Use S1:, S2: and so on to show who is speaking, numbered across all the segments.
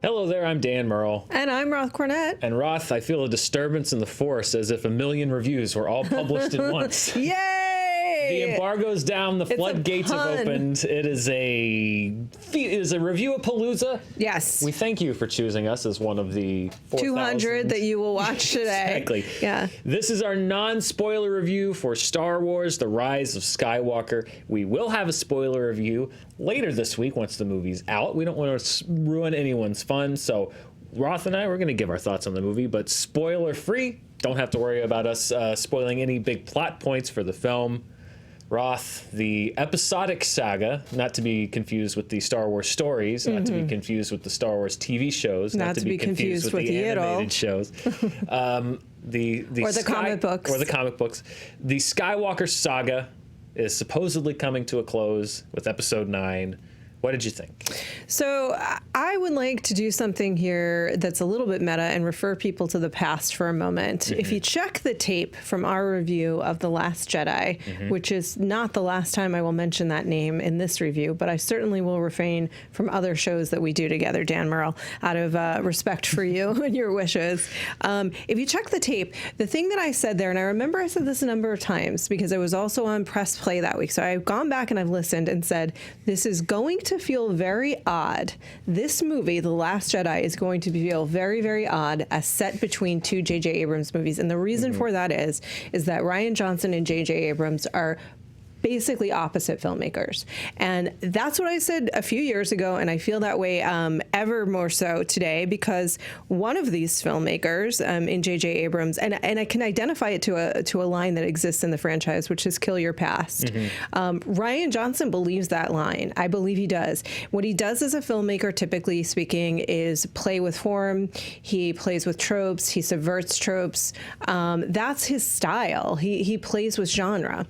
S1: Hello there, I'm Dan Murrell.
S2: And I'm Roth Cornet.
S1: And Roth, I feel a disturbance in the force as if a million reviews were all published at once.
S2: Yay!
S1: The embargo's down, the floodgates have opened. It is a review-a-palooza.
S2: Yes.
S1: We thank you for choosing us as one of the
S2: 200 that you will watch today.
S1: Exactly.
S2: Yeah.
S1: This is our non-spoiler review for Star Wars: The Rise of Skywalker. We will have a spoiler review later this week once the movie's out. We don't want to ruin anyone's fun, so Roth and I, we're going to give our thoughts on the movie, but spoiler-free. Don't have to worry about us spoiling any big plot points for the film. Roth, the episodic saga, not to be confused with the Star Wars stories, not to be confused with the Star Wars TV shows, not to be confused with the animated shows. Or
S2: the comic books.
S1: Or the comic books. The Skywalker saga is supposedly coming to a close with episode 9. What did you think?
S2: So I would like to do something here that's a little bit meta and refer people to the past for a moment. Mm-hmm. If you check the tape from our review of The Last Jedi, which is not the last time I will mention that name in this review, but I certainly will refrain from other shows that we do together, Dan Murrell, out of respect for you and your wishes. If you check the tape, the thing that I said there, and I remember I said this a number of times because I was also on Press Play that week, so I've gone back and I've listened and said, this is going to feel very odd. This movie, The Last Jedi, is going to feel very, very odd as set between two J.J. Abrams movies. And the reason for that is that Rian Johnson and J.J. Abrams are basically opposite filmmakers. And that's what I said a few years ago, and I feel that way ever more so today, because one of these filmmakers in J.J. Abrams, and I can identify it to a line that exists in the franchise, which is kill your past. Rian Johnson believes that line. I believe he does. What he does as a filmmaker, typically speaking, is play with form. He plays with tropes. He subverts tropes. That's his style. He plays with genre.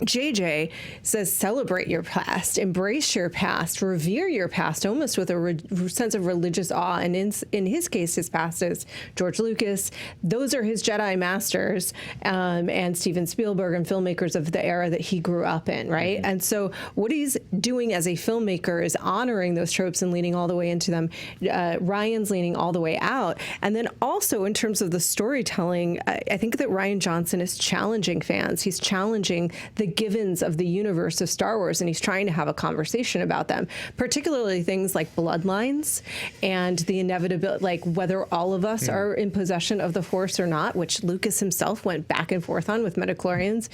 S2: JJ says celebrate your past, embrace your past, revere your past, almost with a sense of religious awe. And in his case, his past is George Lucas. Those are his Jedi masters, and Steven Spielberg and filmmakers of the era that he grew up in, right? And so what he's doing as a filmmaker is honoring those tropes and leaning all the way into them. Ryan's leaning all the way out. And then also in terms of the storytelling, I think that Rian Johnson is challenging fans. He's challenging the givens of the universe of Star Wars, and he's trying to have a conversation about them, particularly things like bloodlines and the inevitability, like whether all of us are in possession of the Force or not, which Lucas himself went back and forth on with midichlorians.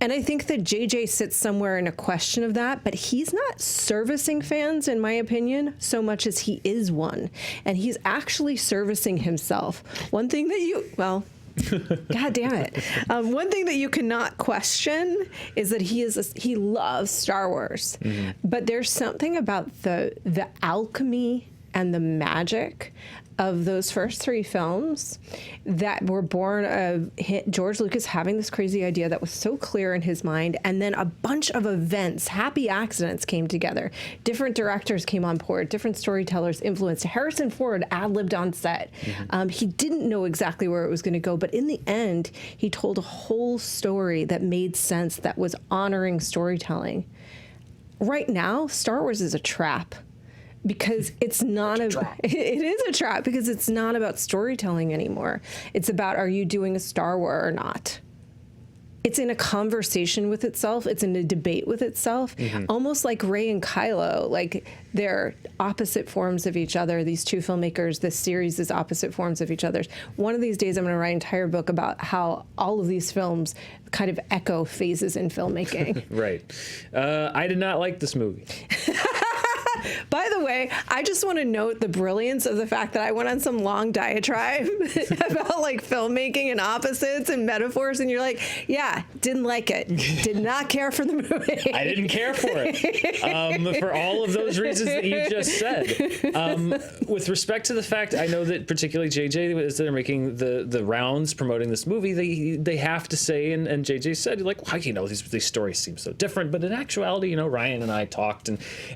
S2: And I think that JJ sits somewhere in a question of that, but he's not servicing fans, in my opinion, so much as he is one. And he's actually servicing himself. One thing that God damn it. One thing that you cannot question is that he loves Star Wars. But there's something about the alchemy and the magic of those first 3 films that were born of George Lucas having this crazy idea that was so clear in his mind, and then a bunch of events, happy accidents came together. Different directors came on board, different storytellers influenced. Harrison Ford ad-libbed on set. He didn't know exactly where it was going to go, but in the end, he told a whole story that made sense, that was honoring storytelling. Right now, Star Wars is a trap. Because it is a trap because it's not about storytelling anymore. It's about, are you doing a Star Wars or not? It's in a conversation with itself. It's in a debate with itself, almost like Rey and Kylo. Like, they're opposite forms of each other. These two filmmakers, this series is opposite forms of each other. One of these days, I'm going to write an entire book about how all of these films kind of echo phases in filmmaking.
S1: Right. I did not like this movie.
S2: By the way, I just want to note the brilliance of the fact that I went on some long diatribe about like filmmaking and opposites and metaphors, and you're like, yeah, didn't like it. Did not care for the movie.
S1: I didn't care for it for all of those reasons that you just said. With respect to the fact, I know that particularly JJ, as they're making the rounds promoting this movie, they have to say, and JJ said, like, well, you know, these stories seem so different, but in actuality, you know, Rian and I talked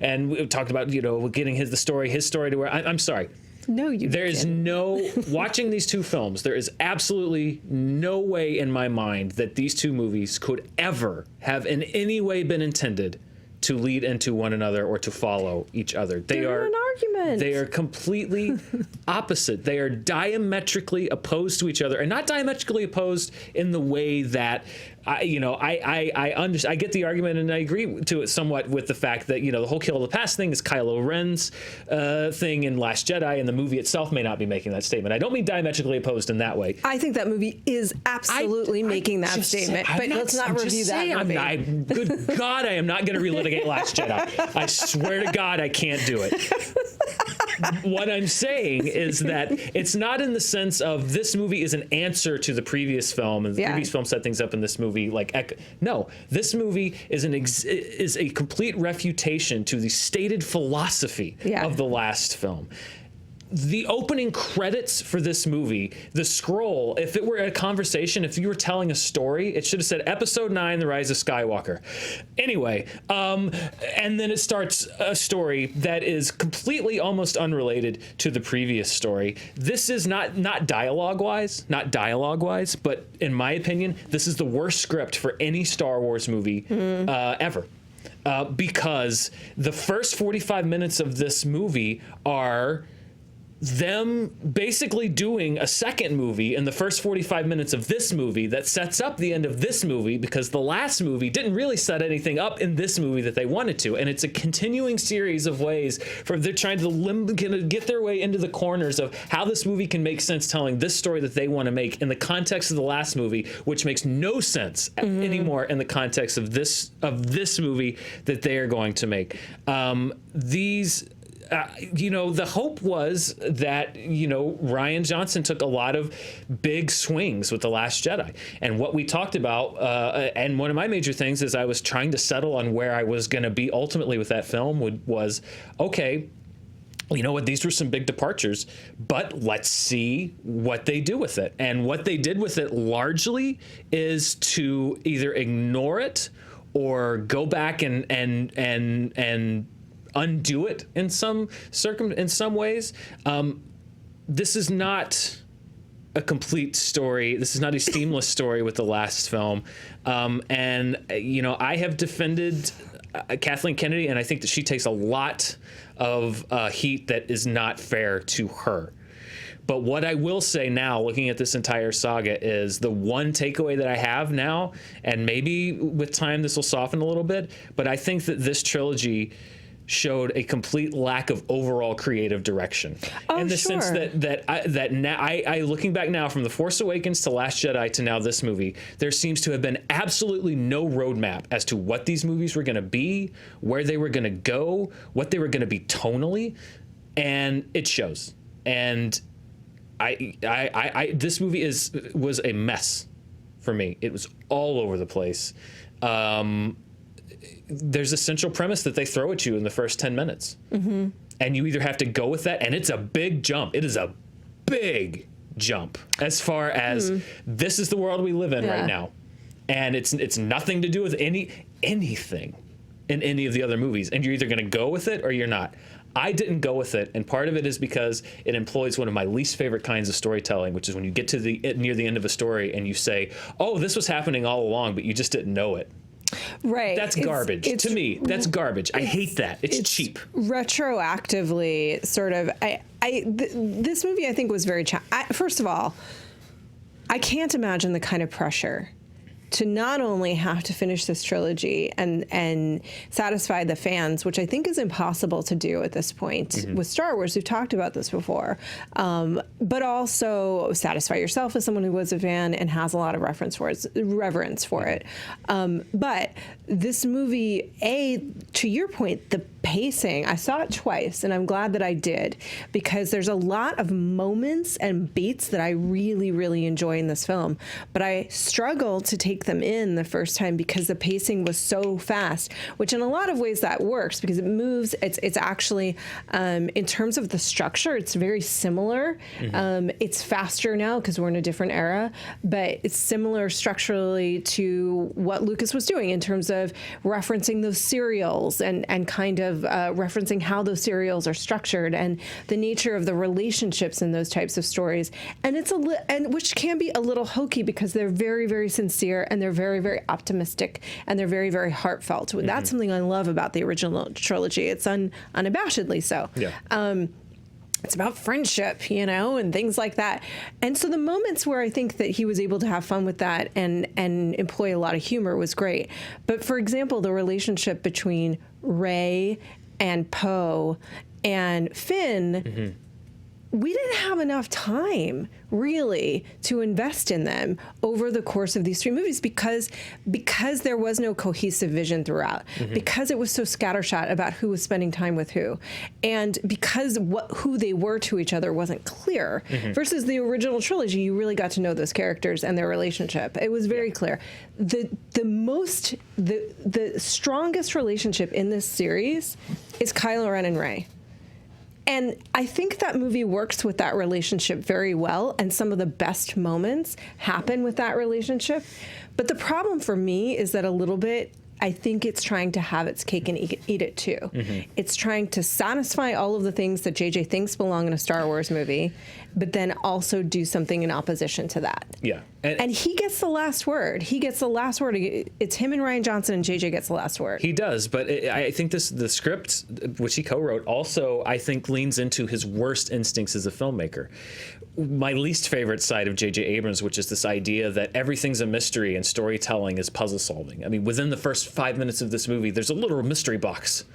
S1: and we talked about, you know, getting his story to where I'm sorry.
S2: No, you
S1: There is no, watching these two films, there is absolutely no way in my mind that these two movies could ever have in any way been intended to lead into one another or to follow each other.
S2: They're an argument.
S1: They are completely opposite. They are diametrically opposed to each other, and not diametrically opposed in the way that I get the argument, and I agree to it somewhat with the fact that, the whole kill of the past thing is Kylo Ren's thing in Last Jedi, and the movie itself may not be making that statement. I don't mean diametrically opposed in that way.
S2: I think that movie is absolutely making that statement, but let's not review that movie.
S1: Good God, I am not going to relitigate Last Jedi. I swear to God, I can't do it. What I'm saying is that it's not in the sense of this movie is an answer to the previous film, and the previous film set things up in this movie no. This movie is a complete refutation to the stated philosophy of the last film. The opening credits for this movie, the scroll, if it were a conversation, if you were telling a story, it should have said Episode 9, The Rise of Skywalker. Anyway, and then it starts a story that is completely almost unrelated to the previous story. This is not dialogue-wise, but in my opinion, this is the worst script for any Star Wars movie ever. Because the first 45 minutes of this movie are them basically doing a second movie in the first 45 minutes of this movie that sets up the end of this movie, because the last movie didn't really set anything up in this movie that they wanted to. And it's a continuing series of ways for they're trying to get their way into the corners of how this movie can make sense telling this story that they want to make in the context of the last movie, which makes no sense anymore in the context of this movie that they are going to make. The hope was that, Rian Johnson took a lot of big swings with The Last Jedi. And what we talked about, and one of my major things is I was trying to settle on where I was going to be ultimately with that film was, okay, you know what, these were some big departures, but let's see what they do with it. And what they did with it largely is to either ignore it or go back and undo it in some ways. This is not a complete story. This is not a seamless story with the last film. And I have defended Kathleen Kennedy, and I think that she takes a lot of heat that is not fair to her. But what I will say now, looking at this entire saga, is the one takeaway that I have now, and maybe with time this will soften a little bit, but I think that this trilogy showed a complete lack of overall creative direction. In the sense that now I looking back now from The Force Awakens to Last Jedi to now this movie, there seems to have been absolutely no roadmap as to what these movies were going to be, where they were going to go, what they were going to be tonally, and it shows. And this movie was a mess for me. It was all over the place. There's a central premise that they throw at you in the first 10 minutes. Mm-hmm. And you either have to go with that, and it's a big jump. It is a big jump as far as this is the world we live in right now. And it's nothing to do with anything in any of the other movies. And you're either going to go with it or you're not. I didn't go with it, and part of it is because it employs one of my least favorite kinds of storytelling, which is when you get to near the end of a story and you say, oh, this was happening all along, but you just didn't know it.
S2: Right.
S1: That's garbage. To me, that's garbage. I hate that. It's cheap.
S2: Retroactively, sort of, this movie I think was very, first of all, I can't imagine the kind of pressure to not only have to finish this trilogy and satisfy the fans, which I think is impossible to do at this point with Star Wars. We've talked about this before, but also satisfy yourself as someone who was a fan and has a lot of reverence for it. But this movie, to your point, the pacing, I saw it twice, and I'm glad that I did, because there's a lot of moments and beats that I really, really enjoy in this film, but I struggle to take them in the first time because the pacing was so fast, which in a lot of ways that works because it moves. It's actually, in terms of the structure, it's very similar. It's faster now because we're in a different era, but it's similar structurally to what Lucas was doing in terms of referencing those serials and kind of of referencing how those serials are structured and the nature of the relationships in those types of stories. And and which can be a little hokey because they're very, very sincere and they're very, very optimistic and they're very, very heartfelt. That's something I love about the original trilogy. It's unabashedly so.
S1: Yeah.
S2: It's about friendship, and things like that. And so the moments where I think that he was able to have fun with that and employ a lot of humor was great. But for example, the relationship between Rey and Poe and Finn, we didn't have enough time really to invest in them over the course of these 3 movies because there was no cohesive vision throughout, because it was so scattershot about who was spending time with who, and because who they were to each other wasn't clear. Versus the original trilogy, you really got to know those characters and their relationship. It was very clear. The strongest relationship in this series is Kylo Ren and Rey. And I think that movie works with that relationship very well, and some of the best moments happen with that relationship. But the problem for me is that a little bit, I think it's trying to have its cake and eat it too. It's trying to satisfy all of the things that JJ thinks belong in a Star Wars movie, but then also do something in opposition to that.
S1: Yeah.
S2: And he gets the last word. He gets the last word. It's him and Rian Johnson, and JJ gets the last word.
S1: He does, but I think the script, which he co-wrote, also, I think, leans into his worst instincts as a filmmaker. My least favorite side of J.J. Abrams, which is this idea that everything's a mystery and storytelling is puzzle solving. I mean, within the first 5 minutes of this movie, there's a little mystery box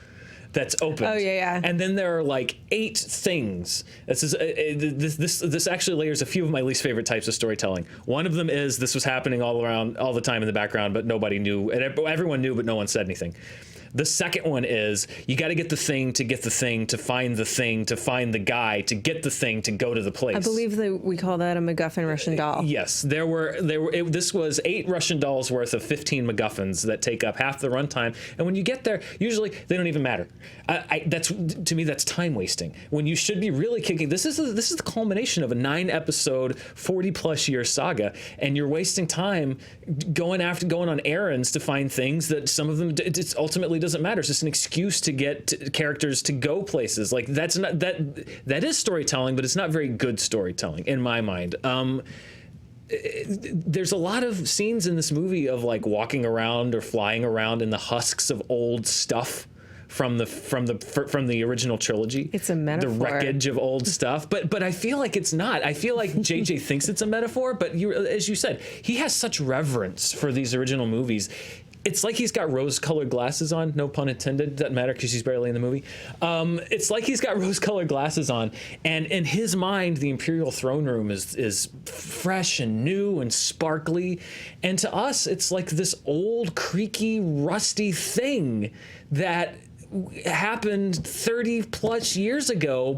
S1: that's open.
S2: Oh, yeah.
S1: And then there are like 8 things. This actually layers a few of my least favorite types of storytelling. One of them is this was happening all the time in the background, but nobody knew, and everyone knew, but no one said anything. The second one is you got to get the thing to get the thing to find the thing to find the guy to get the thing to go to the place.
S2: I believe that we call that a MacGuffin Russian doll.
S1: Yes, this was 8 Russian dolls worth of 15 MacGuffins that take up half the runtime. And when you get there, usually they don't even matter. To me, that's time wasting. When you should be really kicking. This is the culmination of a 9-episode, 40+ year saga, and you're wasting time going on errands to find things that some of them it's ultimately doesn't matter. It's just an excuse to get characters to go places. Like that is storytelling, but it's not very good storytelling in my mind. There's a lot of scenes in this movie of like walking around or flying around in the husks of old stuff from the original trilogy.
S2: It's a metaphor.
S1: The wreckage of old stuff, but I feel like it's not. I feel like JJ thinks it's a metaphor, but as you said, he has such reverence for these original movies. It's like he's got rose-colored glasses on. No pun intended. Doesn't matter because she's barely in the movie. It's like he's got rose-colored glasses on, and in his mind, the Imperial throne room is fresh and new and sparkly, and to us, it's like this old, creaky, rusty thing that happened 30+ years ago,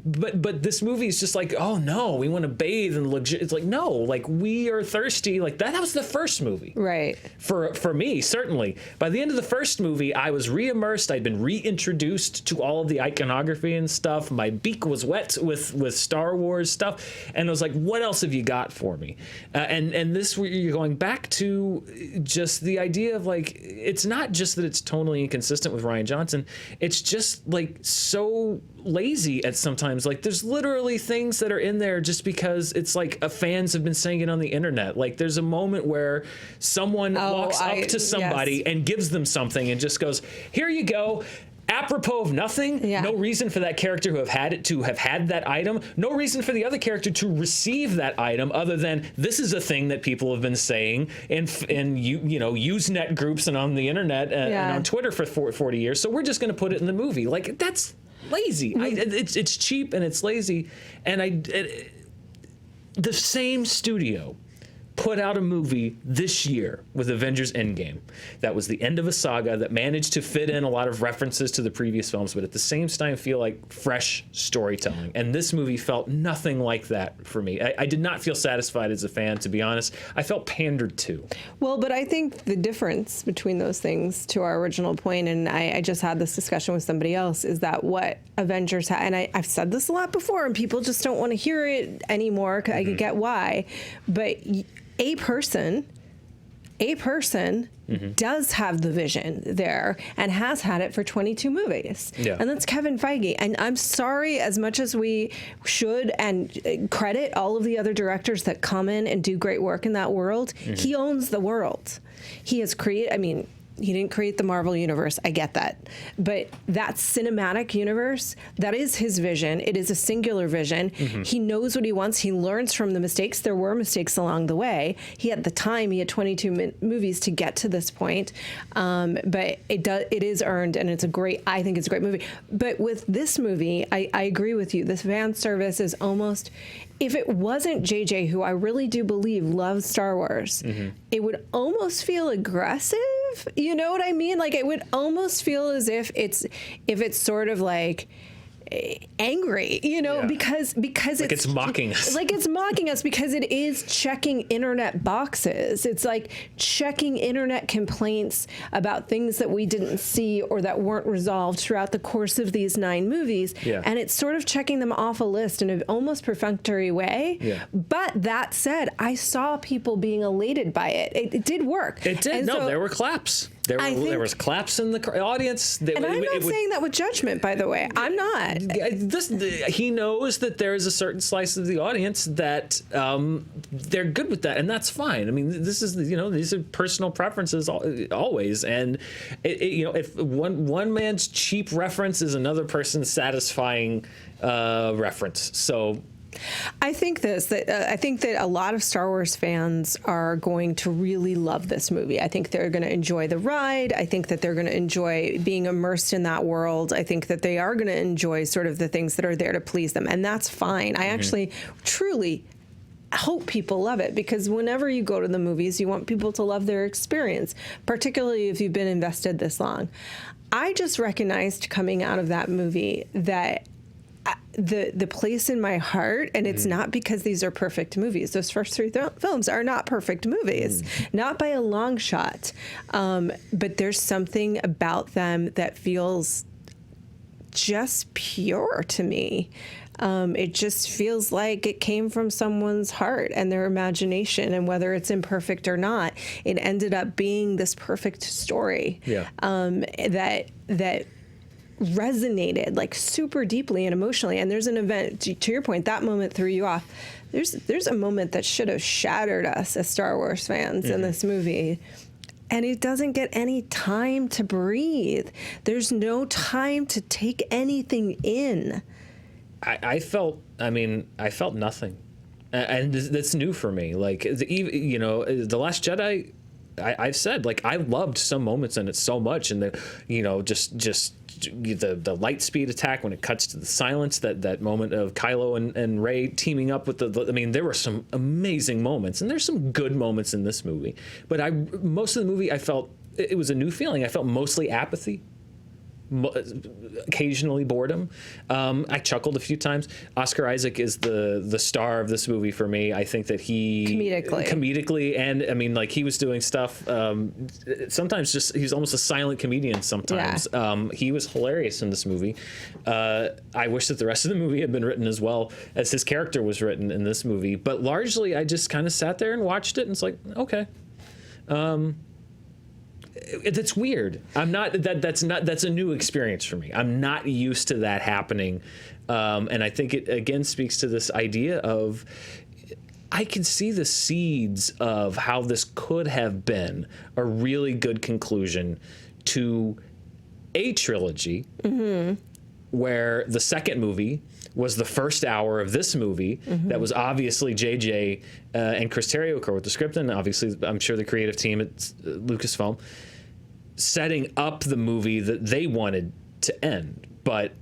S1: but this movie is just like, oh no, we want to bathe and it's like, no, like we are thirsty. Like that was the first movie,
S2: right?
S1: For me, certainly. By the end of the first movie, I was re-immersed. I'd been reintroduced to all of the iconography and stuff. My beak was wet with Star Wars stuff, and I was like, what else have you got for me? And this, you're going back to just the idea of like, it's not just that it's tonally inconsistent with Rian Johnson, it's just like so lazy at sometimes. Like there's literally things that are in there just because it's like fans have been saying it on the internet. Like there's a moment where someone walks up to somebody and gives them something and just goes, here you go. Apropos of nothing, no reason for that character to have had that item, no reason for the other character to receive that item other than this is a thing that people have been saying in Usenet groups and on the internet and on Twitter for 40 years. So we're just going to put it in the movie. Like that's lazy. It's cheap and it's lazy. And the same studio put out a movie this year with Avengers End Game. That was the end of a saga that managed to fit in a lot of references to the previous films, but at the same time feel like fresh storytelling. And this movie felt nothing like that for me. I did not feel satisfied as a fan, to be honest. I felt pandered to.
S2: Well, but I think the difference between those things, to our original point, and I just had this discussion with somebody else, is that what Avengers had, and I've said this a lot before, and people just don't want to hear it anymore. I get why, but a person a person does have the vision there and has had it for 22 movies.
S1: Yeah.
S2: And that's Kevin Feige. And I'm sorry, as much as we should and credit all of the other directors that come in and do great work in that world, he owns the world. He has created, I mean, he didn't create the Marvel universe. I get that. But that cinematic universe, that is his vision. It is a singular vision. He knows what he wants. He learns from the mistakes. There were mistakes along the way. He had the time. He had 22 movies to get to this point. But it is earned, and I think it's a great movie. But with this movie, I agree with you. This fan service is almost, if it wasn't JJ, who I really do believe loves Star Wars, it would almost feel aggressive. You know what I mean? Like, it would almost feel as if it's sort of like angry, you know, because
S1: like it's mocking us.
S2: Like it's mocking us because it is checking internet boxes. It's like checking internet complaints about things that we didn't see or that weren't resolved throughout the course of these 9 movies. Yeah. And it's sort of checking them off a list in an almost perfunctory way. Yeah. But that said, I saw people being elated by it. It did work.
S1: It did. And no, there were claps. There was claps in the audience.
S2: And I'm not saying that with judgment, by the way. I'm not.
S1: He knows that there is a certain slice of the audience that they're good with that, and that's fine. I mean, this is, you know, these are personal preferences always, and you know, if one man's cheap reference is another person's satisfying reference, so.
S2: I think that a lot of Star Wars fans are going to really love this movie. I think they're going to enjoy the ride. I think that they're going to enjoy being immersed in that world. I think that they are going to enjoy sort of the things that are there to please them, and that's fine. I actually truly hope people love it, because whenever you go to the movies, you want people to love their experience, particularly if you've been invested this long. I just recognized coming out of that movie that the place in my heart, and it's not because these are perfect movies. Those first 3 films are not perfect movies, not by a long shot. But there's something about them that feels just pure to me. It just feels like it came from someone's heart and their imagination, and whether it's imperfect or not, it ended up being this perfect story. Yeah. That resonated like super deeply and emotionally. And there's an event, to your point, that moment threw you off. There's a moment that should have shattered us as Star Wars fans in this movie. And it doesn't get any time to breathe. There's no time to take anything in.
S1: I felt nothing. And that's new for me. Like, you know, The Last Jedi, I've said, like, I loved some moments in it so much, and just the light speed attack when it cuts to the silence, that moment of Kylo and Rey teaming up with I mean, there were some amazing moments, and there's some good moments in this movie. But most of the movie, I felt it was a new feeling. I felt mostly apathy. Occasionally boredom. I chuckled a few times. Oscar Isaac is the star of this movie for me. I think that he comedically, and I mean, like, he was doing stuff. Sometimes he's almost a silent comedian. Sometimes he was hilarious in this movie. I wish that the rest of the movie had been written as well as his character was written in this movie. But largely, I just kind of sat there and watched it, and it's like, okay. It's weird. That's a new experience for me. I'm not used to that happening. And I think it again speaks to this idea of, I can see the seeds of how this could have been a really good conclusion to a trilogy, where the second movie was the first hour of this movie that was obviously JJ and Chris Terrio wrote the script, and obviously I'm sure the creative team at Lucasfilm, setting up the movie that they wanted to end. But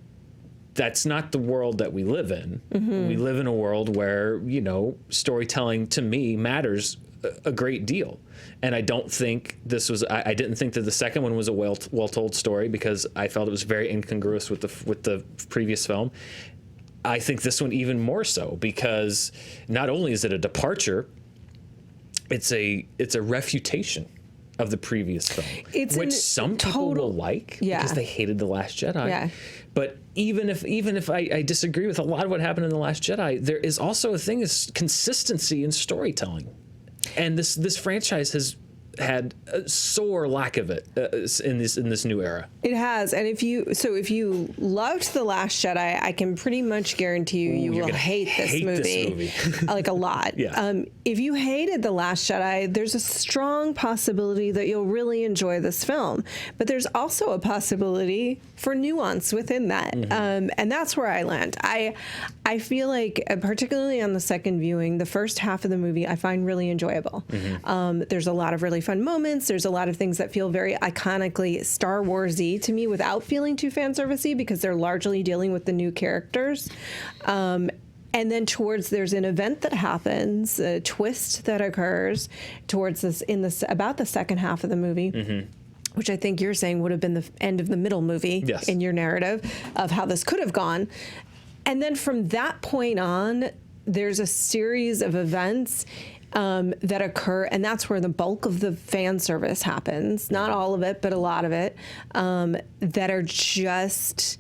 S1: that's not the world that we live in. We live in a world where, you know, storytelling to me matters a great deal. And I don't think this was, I didn't think that the second one was a well-told story, because I felt it was very incongruous with the previous film. I think this one even more so, because not only is it a departure, it's a refutation of the previous film, which some people will like because they hated The Last Jedi. Yeah. But even if I disagree with a lot of what happened in The Last Jedi, there is also a thing is consistency in storytelling. And this franchise has had a sore lack of it in this new era.
S2: It has, and if you loved The Last Jedi, I can pretty much guarantee you will hate this movie. Like a lot.
S1: Yeah.
S2: If you hated The Last Jedi, there's a strong possibility that you'll really enjoy this film. But there's also a possibility for nuance within that, and that's where I land. I feel like, particularly on the second viewing, the first half of the movie I find really enjoyable. There's a lot of really fun moments. There's a lot of things that feel very iconically Star Wars-y to me without feeling too fan servicey, because they're largely dealing with the new characters. And then there's an event that happens, a twist that occurs towards about the second half of the movie. Which I think you're saying would have been the end of the middle movie in your narrative of how this could have gone. And then from that point on, there's a series of events that occur, and that's where the bulk of the fan service happens. Not all of it, but a lot of it, that are just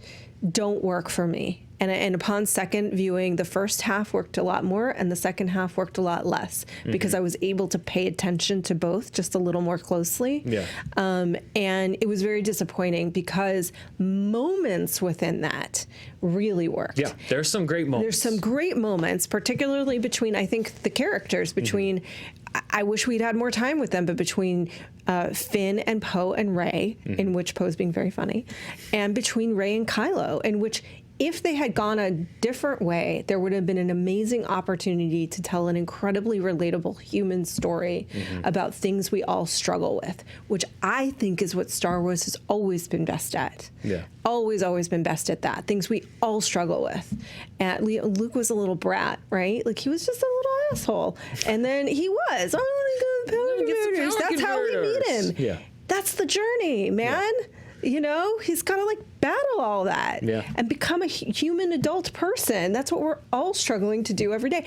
S2: don't work for me. And upon second viewing, the first half worked a lot more and the second half worked a lot less, because I was able to pay attention to both just a little more closely.
S1: Yeah.
S2: And it was very disappointing because moments within that really worked.
S1: Yeah, there's some great moments.
S2: There's some great moments, particularly between, I think, the characters, between, I wish we'd had more time with them, but between Finn and Poe and Rey, in which Poe's being very funny, and between Rey and Kylo, in which, if they had gone a different way, there would have been an amazing opportunity to tell an incredibly relatable human story about things we all struggle with, which I think is what Star Wars has always been best at.
S1: Yeah.
S2: Always been best at that. Things we all struggle with. And Luke was a little brat, right? Like, he was just a little asshole. And then he was. I want to go to Falcon Murders. That's how we meet him.
S1: Yeah.
S2: That's the journey, man. Yeah. You know, he's got to like battle all that and become a human adult person. That's what we're all struggling to do every day.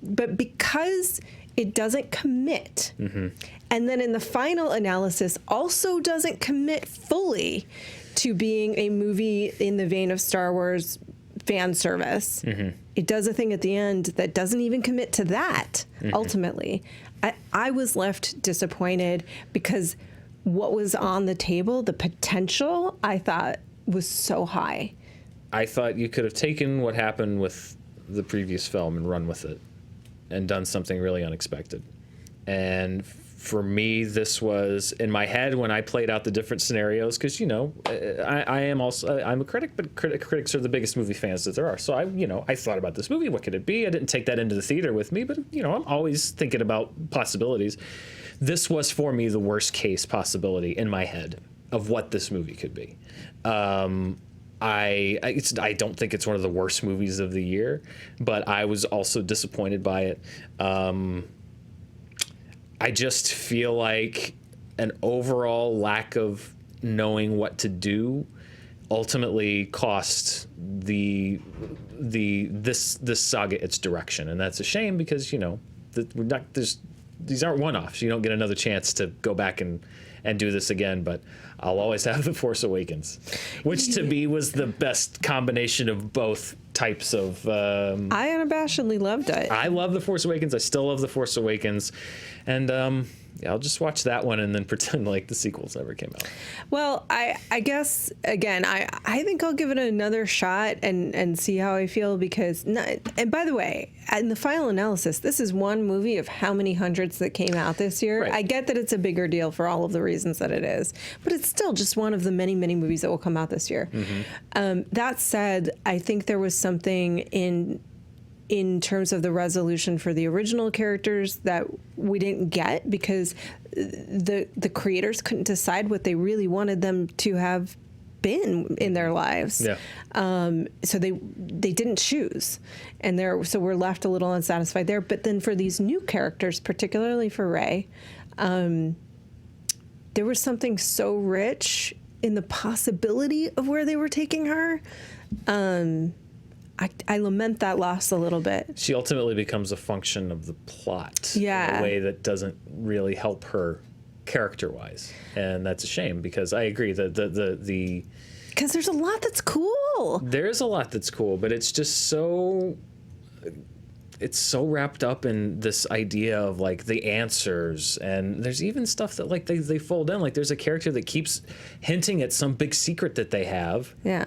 S2: But because it doesn't commit, and then in the final analysis also doesn't commit fully to being a movie in the vein of Star Wars fan service, it does a thing at the end that doesn't even commit to that, ultimately. I was left disappointed because what was on the table, the potential, I thought was so high.
S1: I thought you could have taken what happened with the previous film and run with it and done something really unexpected. And for me, this was in my head when I played out the different scenarios, because, you know, I'm a critic, but critics are the biggest movie fans that there are. So I thought about this movie. What could it be? I didn't take that into the theater with me, but, you know, I'm always thinking about possibilities. This was, for me, the worst case possibility in my head of what this movie could be. I don't think it's one of the worst movies of the year, but I was also disappointed by it. I just feel like an overall lack of knowing what to do ultimately cost this saga its direction, and that's a shame, because, you know, these aren't one-offs. You don't get another chance to go back and do this again, but I'll always have The Force Awakens, which to me was the best combination of both types of... I
S2: unabashedly loved it.
S1: I love The Force Awakens. I still love The Force Awakens. And I'll just watch that one and then pretend like the sequels never came out.
S2: Well, I guess, again, I think I'll give it another shot and see how I feel, because, and by the way, in the final analysis, this is one movie of how many hundreds that came out this year. Right. I get that it's a bigger deal for all of the reasons that it is, but it's still just one of the many, many movies that will come out this year. That said, I think there was something in terms of the resolution for the original characters that we didn't get, because the creators couldn't decide what they really wanted them to have been in their lives. Yeah. So they didn't choose, and so we're left a little unsatisfied there. But then for these new characters, particularly for Rey, there was something so rich in the possibility of where they were taking her. I lament that loss a little bit.
S1: She ultimately becomes a function of the plot in a way that doesn't really help her character-wise, and that's a shame, because I agree that
S2: because there's a lot that's cool.
S1: There is a lot that's cool, but it's just so it's so wrapped up in this idea of like the answers, and there's even stuff that like they fold in. Like there's a character that keeps hinting at some big secret that they have.
S2: Yeah.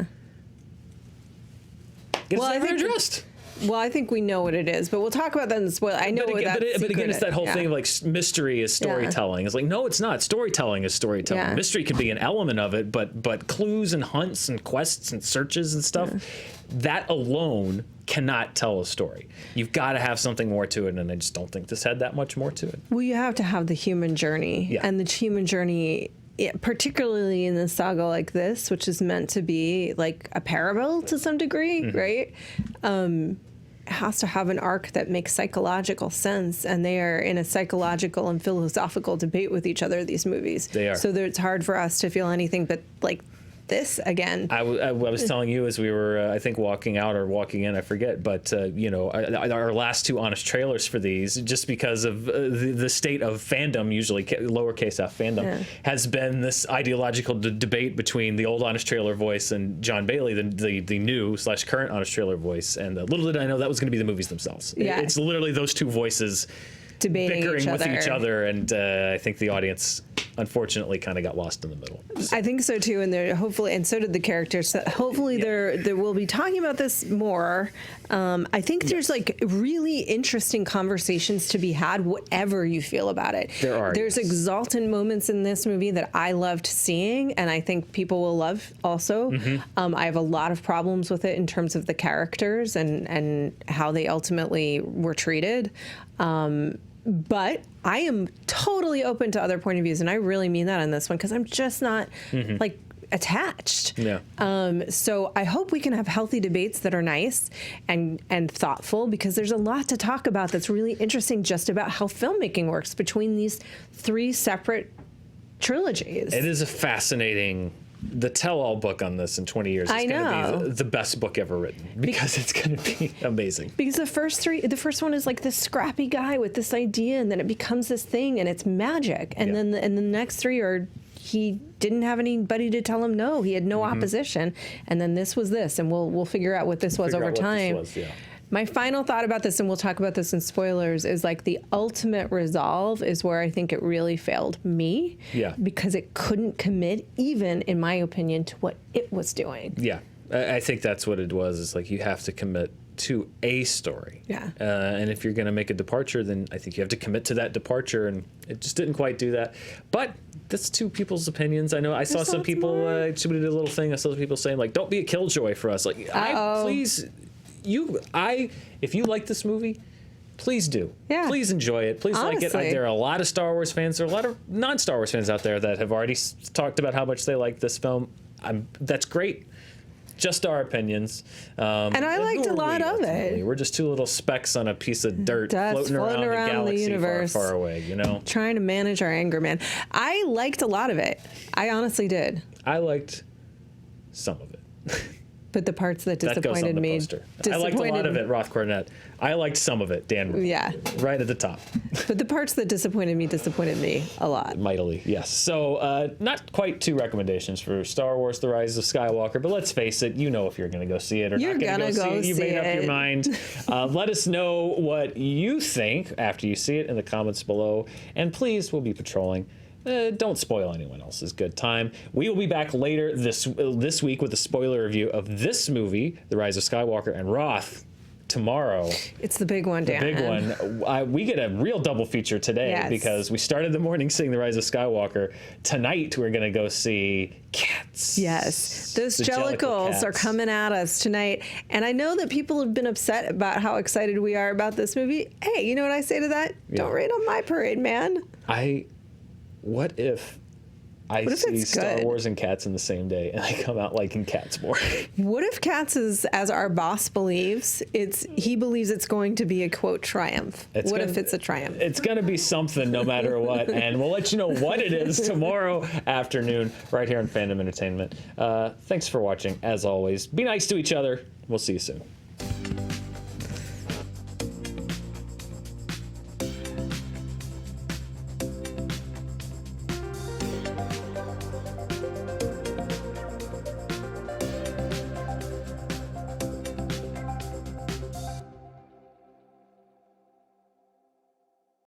S1: It's never addressed.
S2: Well, I think we know what it is, but we'll talk about that in the spoiler. I know what that secret is.
S1: But again, it's that whole thing of like mystery is storytelling. It's like, no, it's not. Storytelling is storytelling.
S2: Yeah.
S1: Mystery can be an element of it, but clues and hunts and quests and searches and stuff, that alone cannot tell a story. You've got to have something more to it, and I just don't think this had that much more to it.
S2: Well, you have to have the human journey, and the human journey, particularly in a saga like this, which is meant to be like a parable to some degree, right? Has to have an arc that makes psychological sense, and they are in a psychological and philosophical debate with each other, these movies.
S1: They are.
S2: So that it's hard for us to feel anything but like this again.
S1: I was telling you as we were, I think, walking out or walking in, I forget, but, you know, our last two honest trailers for these, just because of the state of fandom, usually lowercase f fandom, has been this ideological debate between the old honest trailer voice and John Bailey, the new / current honest trailer voice. And little did I know that was going to be the movies themselves.
S2: Yeah.
S1: It's literally those two voices bickering with each other, and I think the audience unfortunately kind of got lost in the middle.
S2: I think so too, and there hopefully, and so did the characters. So hopefully, there will be talking about this more. I think there's like really interesting conversations to be had, whatever you feel about it. There's exultant moments in this movie that I loved seeing, and I think people will love also. I have a lot of problems with it in terms of the characters and how they ultimately were treated. But I am totally open to other point of views, and I really mean that on this one, because I'm just not like attached.
S1: Yeah.
S2: So I hope we can have healthy debates that are nice and thoughtful, because there's a lot to talk about that's really interesting just about how filmmaking works between these three separate trilogies.
S1: It is a fascinating. The tell-all book on this in 20 years is going to be the best book ever written, because it's going to be amazing.
S2: Because the first one is like this scrappy guy with this idea, and then it becomes this thing, and it's magic. And then the next three are, he didn't have anybody to tell him no. He had no opposition. And then this was this, and we'll figure out what this was over time. My final thought about this, and we'll talk about this in spoilers, is like the ultimate resolve is where I think it really failed me.
S1: Yeah.
S2: Because it couldn't commit, even in my opinion, to what it was doing.
S1: Yeah. I think that's what it was. It's like you have to commit to a story.
S2: Yeah.
S1: And if you're going to make a departure, then I think you have to commit to that departure, and it just didn't quite do that. But that's two people's opinions. I know I saw some people, somebody did a little thing, I saw some people saying, like, don't be a killjoy for us. Like, please... if you like this movie, please do. Yeah. Please enjoy it. Please like it. There are a lot of Star Wars fans. There are a lot of non-Star Wars fans out there that have already talked about how much they like this film. That's great. Just our opinions.
S2: And I liked a lot of it.
S1: We're just two little specks on a piece of dirt floating around a galaxy
S2: the universe,
S1: far, far away, you know?
S2: Trying to manage our anger, man. I liked a lot of it. I honestly did.
S1: I liked some of it.
S2: But the parts that disappointed me.
S1: I liked a lot of it, Roth Cornet. I liked some of it, Dan.
S2: Yeah.
S1: Right at the top.
S2: But the parts that disappointed me a lot.
S1: Mightily, yes. So not quite two recommendations for Star Wars: The Rise of Skywalker, but let's face it, you know if you're going to go see it or not going to go see it. You've made up your mind. Let us know what you think after you see it in the comments below. And please, we'll be patrolling. Don't spoil anyone else's good time. We will be back later this week with a spoiler review of this movie, The Rise of Skywalker, and Roth tomorrow.
S2: It's the big one, Dan.
S1: The big one. We get a real double feature today because we started the morning seeing The Rise of Skywalker. Tonight we're going to go see Cats.
S2: Yes, those jellicles are coming at us tonight. And I know that people have been upset about how excited we are about this movie. Hey, you know what I say to that? Yeah. Don't rain on my parade, man.
S1: What if I see Star Wars and Cats in the same day, and I come out liking Cats more?
S2: What if Cats is, as our boss believes, he believes it's going to be a, quote, triumph? What if it's a triumph?
S1: It's going to be something no matter what, and we'll let you know what it is tomorrow afternoon right here on Fandom Entertainment. Thanks for watching, as always. Be nice to each other. We'll see you soon.